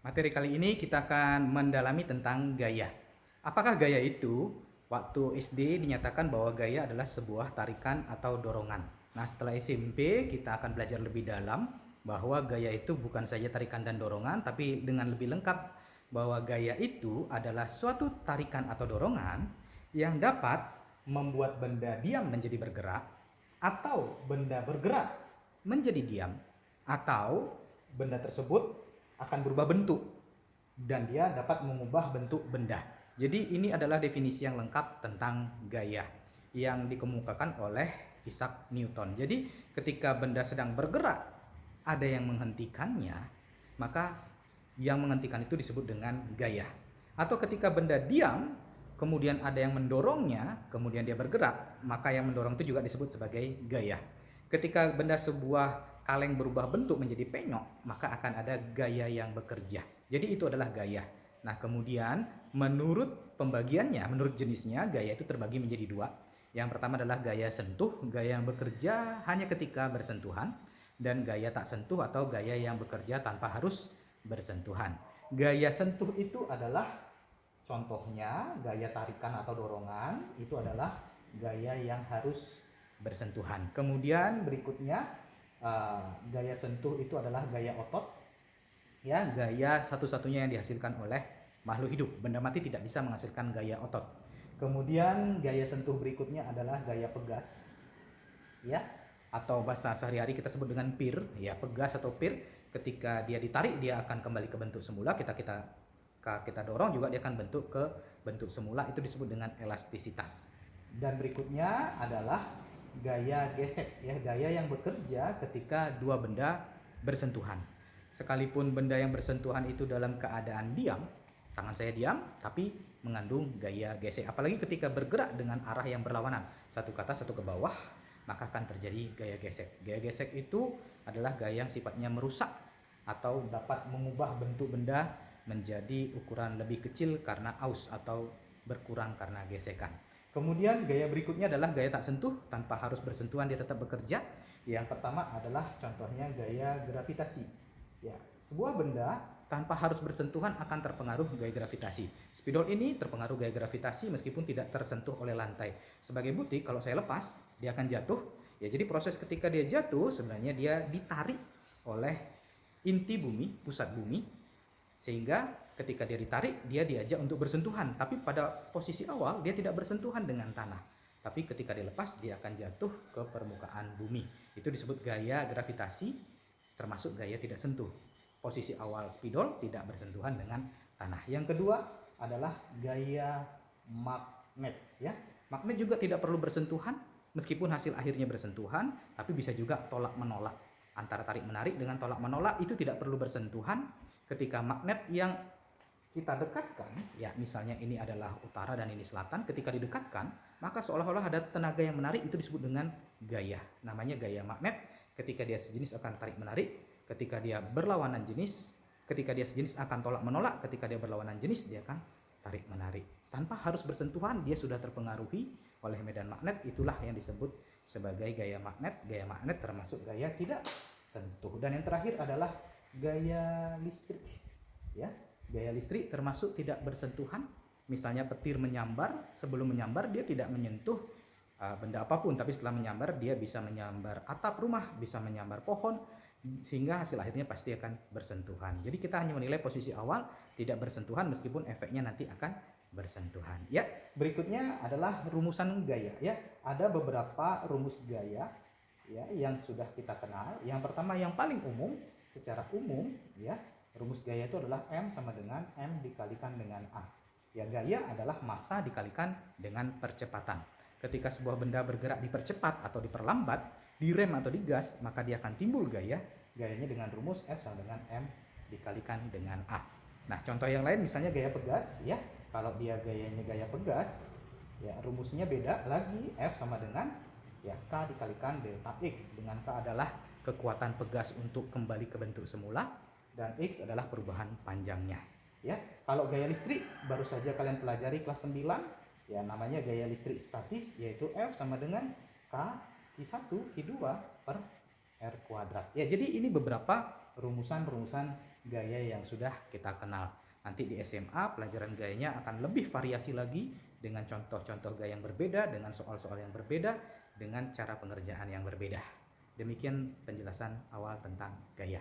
Materi kali ini kita akan mendalami tentang gaya. Apakah gaya itu? Waktu SD dinyatakan bahwa gaya adalah sebuah tarikan atau dorongan. Nah, setelah SMP kita akan belajar lebih dalam bahwa gaya itu bukan saja tarikan dan dorongan, tapi dengan lebih lengkap bahwa gaya itu adalah suatu tarikan atau dorongan yang dapat membuat benda diam menjadi bergerak, atau benda bergerak menjadi diam, atau benda tersebut akan berubah bentuk dan dia dapat mengubah bentuk benda. Jadi ini adalah definisi yang lengkap tentang gaya yang dikemukakan oleh Isaac Newton. Jadi ketika benda sedang bergerak, ada yang menghentikannya, maka yang menghentikan itu disebut dengan gaya. Atau ketika benda diam, kemudian ada yang mendorongnya, kemudian dia bergerak, maka yang mendorong itu juga disebut sebagai gaya. Ketika benda sebuah kaleng berubah bentuk menjadi penyok, maka akan ada gaya yang bekerja. Jadi itu adalah gaya. Nah, kemudian menurut pembagiannya, menurut jenisnya, gaya itu terbagi menjadi dua. Yang pertama adalah gaya sentuh, gaya yang bekerja hanya ketika bersentuhan, dan gaya tak sentuh atau gaya yang bekerja tanpa harus bersentuhan. Gaya sentuh itu adalah contohnya gaya tarikan atau dorongan, itu adalah gaya yang harus bersentuhan. Kemudian berikutnya gaya sentuh itu adalah gaya otot, ya, gaya satu-satunya yang dihasilkan oleh makhluk hidup. Benda mati tidak bisa menghasilkan gaya otot. Kemudian gaya sentuh berikutnya adalah gaya pegas, ya, atau bahasa sehari-hari kita sebut dengan pir, ya, pegas atau pir. Ketika dia ditarik dia akan kembali ke bentuk semula, kita dorong juga dia akan bentuk ke bentuk semula, itu disebut dengan elastisitas. Dan berikutnya adalah gaya gesek, ya, gaya yang bekerja ketika dua benda bersentuhan. Sekalipun benda yang bersentuhan itu dalam keadaan diam, tangan saya diam, tapi mengandung gaya gesek. Apalagi ketika bergerak dengan arah yang berlawanan, satu ke atas, satu ke bawah, maka akan terjadi gaya gesek. Gaya gesek itu adalah gaya yang sifatnya merusak atau dapat mengubah bentuk benda menjadi ukuran lebih kecil karena aus atau berkurang karena gesekan. Kemudian gaya berikutnya adalah gaya tak sentuh, tanpa harus bersentuhan dia tetap bekerja. Yang pertama adalah contohnya gaya gravitasi. Ya, sebuah benda tanpa harus bersentuhan akan terpengaruh gaya gravitasi. Spidol ini terpengaruh gaya gravitasi meskipun tidak tersentuh oleh lantai. Sebagai bukti, kalau saya lepas, dia akan jatuh. Ya, jadi proses ketika dia jatuh sebenarnya dia ditarik oleh inti bumi, pusat bumi, sehingga ketika dia ditarik dia diajak untuk bersentuhan, tapi pada posisi awal dia tidak bersentuhan dengan tanah, tapi ketika dilepas dia akan jatuh ke permukaan bumi. Itu disebut gaya gravitasi, termasuk gaya tidak sentuh. Posisi awal spidol tidak bersentuhan dengan tanah. Yang kedua adalah gaya magnet, ya. Magnet juga tidak perlu bersentuhan, meskipun hasil akhirnya bersentuhan, tapi bisa juga tolak menolak. Antara tarik menarik dengan tolak menolak itu tidak perlu bersentuhan. Ketika magnet yang kita dekatkan, ya, misalnya ini adalah utara dan ini selatan, ketika didekatkan maka seolah-olah ada tenaga yang menarik, itu disebut dengan gaya, namanya gaya magnet. Ketika dia sejenis akan tarik menarik, ketika dia berlawanan jenis, ketika dia sejenis akan tolak menolak, ketika dia berlawanan jenis dia akan tarik menarik. Tanpa harus bersentuhan dia sudah terpengaruhi oleh medan magnet, itulah yang disebut sebagai gaya magnet. Gaya magnet termasuk gaya tidak sentuh. Dan yang terakhir adalah gaya listrik, ya. Gaya listrik termasuk tidak bersentuhan. Misalnya petir menyambar, sebelum menyambar dia tidak menyentuh benda apapun, tapi setelah menyambar dia bisa menyambar atap rumah, bisa menyambar pohon, sehingga hasil akhirnya pasti akan bersentuhan. Jadi kita hanya menilai posisi awal tidak bersentuhan, meskipun efeknya nanti akan bersentuhan. Ya, berikutnya adalah rumusan gaya, ya. Ada beberapa rumus gaya, ya, yang sudah kita kenal. Yang pertama yang paling umum, secara umum, ya, rumus gaya itu adalah M sama dengan M dikalikan dengan A. Ya, gaya adalah massa dikalikan dengan percepatan. Ketika sebuah benda bergerak dipercepat atau diperlambat, direm atau digas, maka dia akan timbul gaya. Gayanya dengan rumus F sama dengan M dikalikan dengan A. Nah, contoh yang lain misalnya gaya pegas, ya. Kalau dia gayanya gaya pegas, ya, rumusnya beda lagi. F sama dengan, ya, K dikalikan delta X, dengan K adalah kekuatan pegas untuk kembali ke bentuk semula, dan X adalah perubahan panjangnya, ya. Kalau gaya listrik baru saja kalian pelajari kelas 9, ya, namanya gaya listrik statis, yaitu F sama dengan K Q1 Q2 per R kuadrat. Ya, jadi ini beberapa rumusan-rumusan gaya yang sudah kita kenal. Nanti di SMA pelajaran gayanya akan lebih variasi lagi dengan contoh-contoh gaya yang berbeda, dengan soal-soal yang berbeda, dengan cara pengerjaan yang berbeda. Demikian penjelasan awal tentang gaya.